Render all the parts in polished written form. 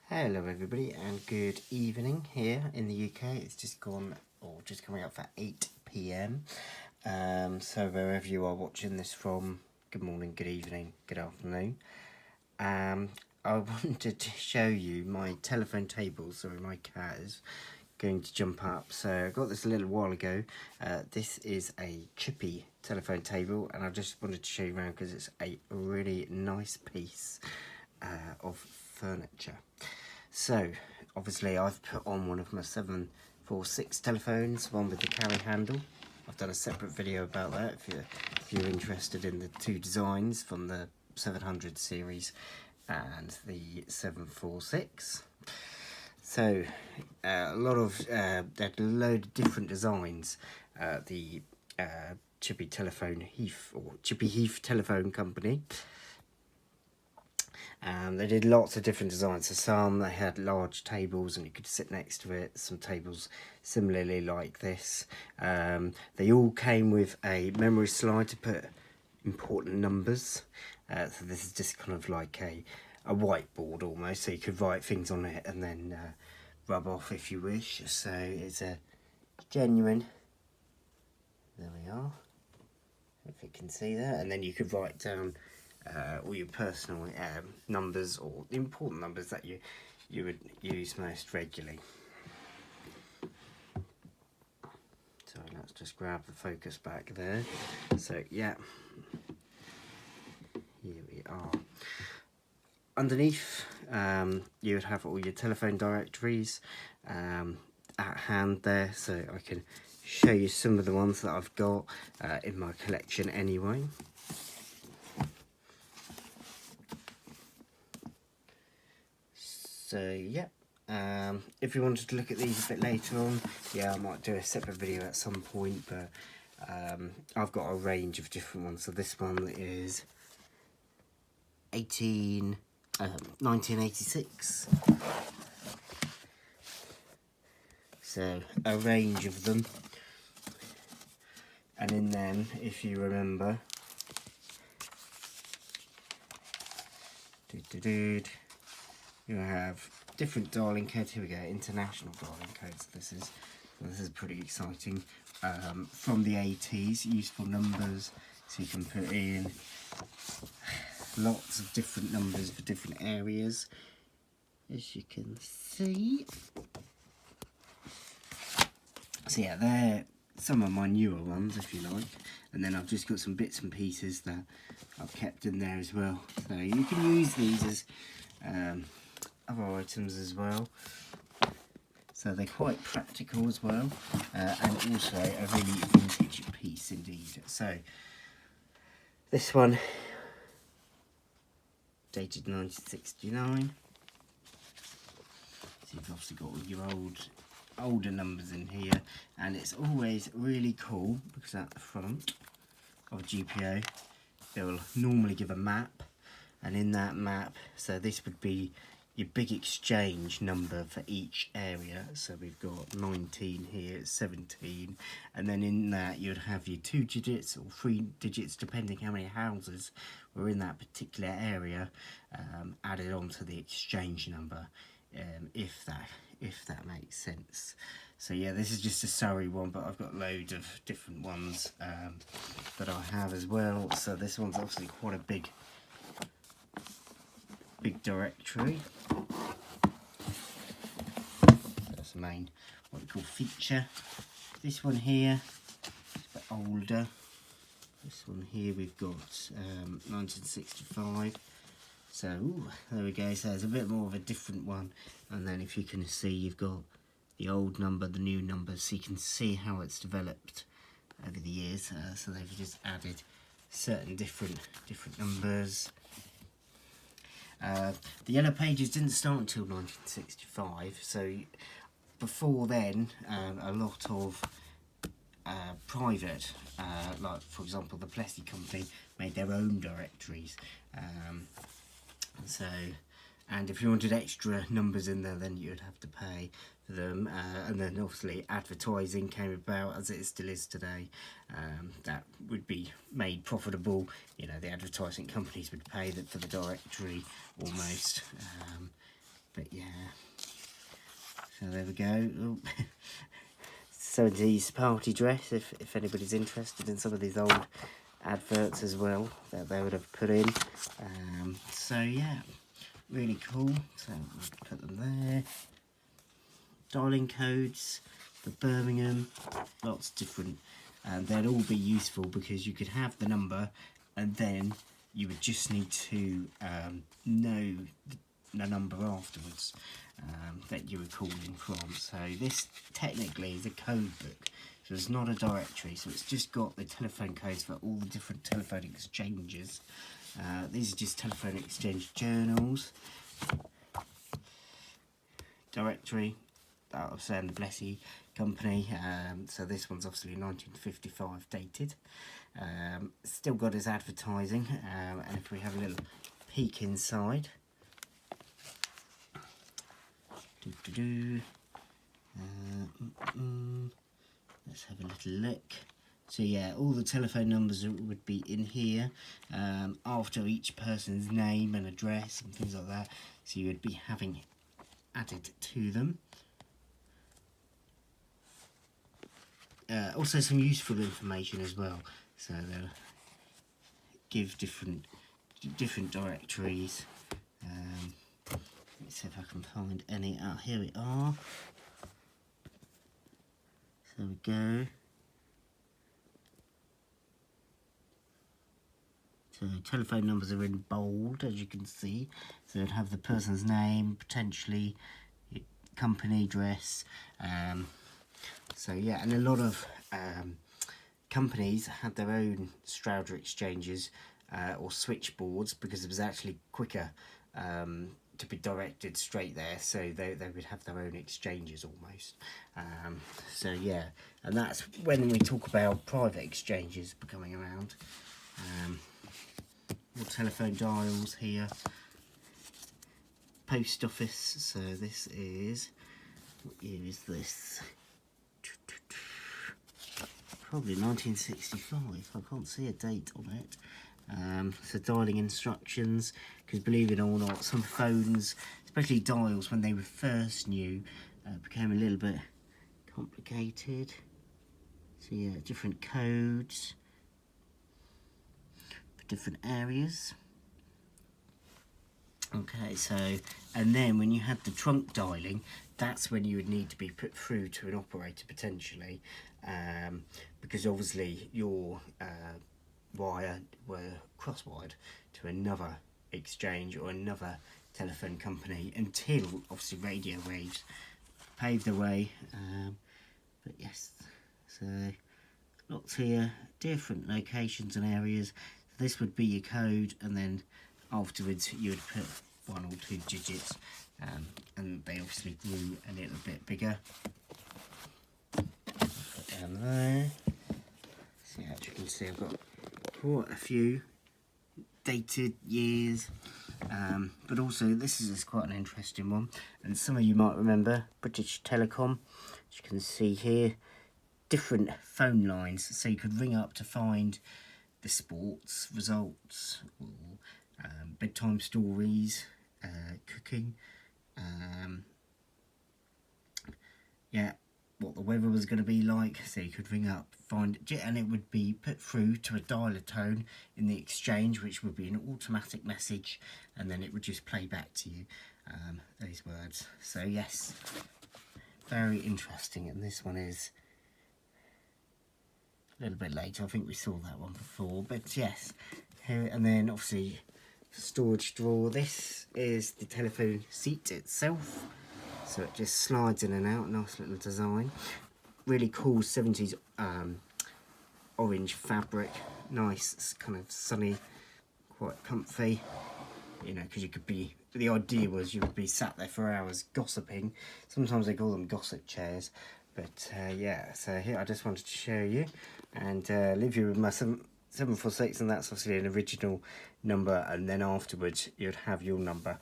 Hello everybody and good evening here in the UK. It's just gone, or just coming up for 8 p.m. So wherever you are watching this from, good morning, good evening, good afternoon. I wanted to show you my telephone table. Sorry, my cat is going to jump up. So I got this a little while ago. This is a Chippy telephone table, and I just wanted to show you around because it's a really nice piece of furniture. So obviously I've put on one of my 746 telephones, one with the carry handle. I've done a separate video about that if you're interested in the two designs from the 700 series and the 746. So a lot of there's a load of different designs. The Chippy Telephone Heath, or Chippy Heath Telephone Company. They did lots of different designs. So some they had large tables and you could sit next to it. Some tables similarly like this. They all came with a memory slide to put important numbers. So this is just kind of like a whiteboard almost. So you could write things on it and then rub off if you wish. So it's a genuine. There we are. If you can see that, and then you could write down all your personal numbers or the important numbers that you would use most regularly. So let's just grab the focus back there. So yeah, here we are. Underneath you would have all your telephone directories at hand there, so I can show you some of the ones that I've got in my collection anyway. So yeah, if you wanted to look at these a bit later on, yeah, I might do a separate video at some point, but I've got a range of different ones. So this one is 1986. So a range of them. And in them, if you remember, you have different dialing codes. Here we go, international dialing codes. This is pretty exciting. From the 80s, useful numbers, so you can put in lots of different numbers for different areas, as you can see. So yeah, they're some of my newer ones, if you like, and then I've just got some bits and pieces that I've kept in there as well. So you can use these as other items as well. So they're quite practical as well, and also a really vintage piece indeed. So this one, dated 1969. So you've obviously got all your older numbers in here, and it's always really cool because at the front of a GPO they will normally give a map, and in that map, so this would be your big exchange number for each area. So we've got 19 here, 17, and then in that you'd have your 2 digits or 3 digits depending how many houses were in that particular area, added onto the exchange number, if that makes sense. So yeah, this is just a Surrey one, but I've got loads of different ones that I have as well. So this one's obviously quite a big directory. That's the main, what we call feature. This one here is a bit older. This one here we've got 1965. So ooh, there we go. So there's a bit more of a different one, and then if you can see, you've got the old number, the new number, so you can see how it's developed over the years. So they've just added certain different numbers. The Yellow Pages didn't start until 1965, so before then a lot of private, like for example the Plessy Company, made their own directories. And if you wanted extra numbers in there, then you'd have to pay for them. And then obviously advertising came about, as it still is today. That would be made profitable. You know, the advertising companies would pay for the directory almost. But yeah, so there we go. Oh. 70s party dress, if anybody's interested in some of these old adverts as well that they would have put in. So yeah, really cool. So we'll put them there. Dialing codes for Birmingham, lots different, and they'd all be useful because you could have the number and then you would just need to know the number afterwards that you were calling from. So this technically is a code book, so it's not a directory, so it's just got the telephone codes for all the different telephone exchanges. These are just telephone exchange journals. Directory, that was the Blessy company, so this one's obviously 1955 dated. Still got his advertising, and if we have a little peek inside, let's have a little look. So yeah, all the telephone numbers would be in here, after each person's name and address and things like that, so you would be having added to them. Also some useful information as well, so they'll give different directories. Let's see if I can find any. Ah, here we are. So there we go. So telephone numbers are in bold, as you can see. So it'd have the person's name, potentially company address. So yeah, and a lot of companies had their own Strouder exchanges or switchboards because it was actually quicker to be directed straight there, so they would have their own exchanges almost. So yeah, and that's when we talk about private exchanges becoming around. More telephone dials here. Post office, so this is, what year is this? Probably 1965, I can't see a date on it. So dialing instructions, because believe it or not, some phones, especially dials when they were first new, became a little bit complicated. So yeah, different codes for different areas. Okay, so, and then when you had the trunk dialing, that's when you would need to be put through to an operator potentially, because obviously your wire were cross-wired to another exchange or another telephone company until obviously radio waves paved the way. But yes, so lots here, different locations and areas. This would be your code, and then afterwards you would put 1 or 2 digits, and they obviously grew a little bit bigger. Put down there. So as you can see, I've got quite a few dated years, but also this is quite an interesting one, and some of you might remember British Telecom. As you can see here, different phone lines, so you could ring up to find the sports results, or bedtime stories, cooking, yeah, what the weather was going to be like, so you could ring up, find it, and it would be put through to a dialer tone in the exchange, which would be an automatic message, and then it would just play back to you those words. So yes, very interesting, and this one is a little bit later. I think we saw that one before, but yes, here, and then obviously storage drawer. This is the telephone seat itself, so it just slides in and out. Nice little design, really cool 70s orange fabric, nice kind of sunny, quite comfy, you know, because you could be, the idea was you would be sat there for hours gossiping. Sometimes they call them gossip chairs, but yeah, so here I just wanted to show you and leave you with my 746, and that's obviously an original number, and then afterwards you'd have your number.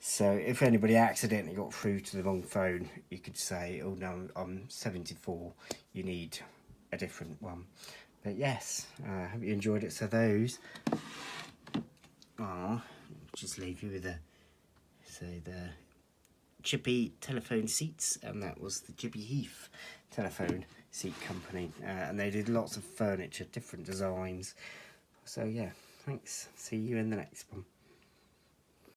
So if anybody accidentally got through to the wrong phone, you could say, oh no, I'm 74, you need a different one. But yes, I hope you enjoyed it. So those are, just leave you with the Chippy telephone seats, and that was the Chippy Heath telephone seat company, and they did lots of furniture, different designs. So yeah, thanks, see you in the next one.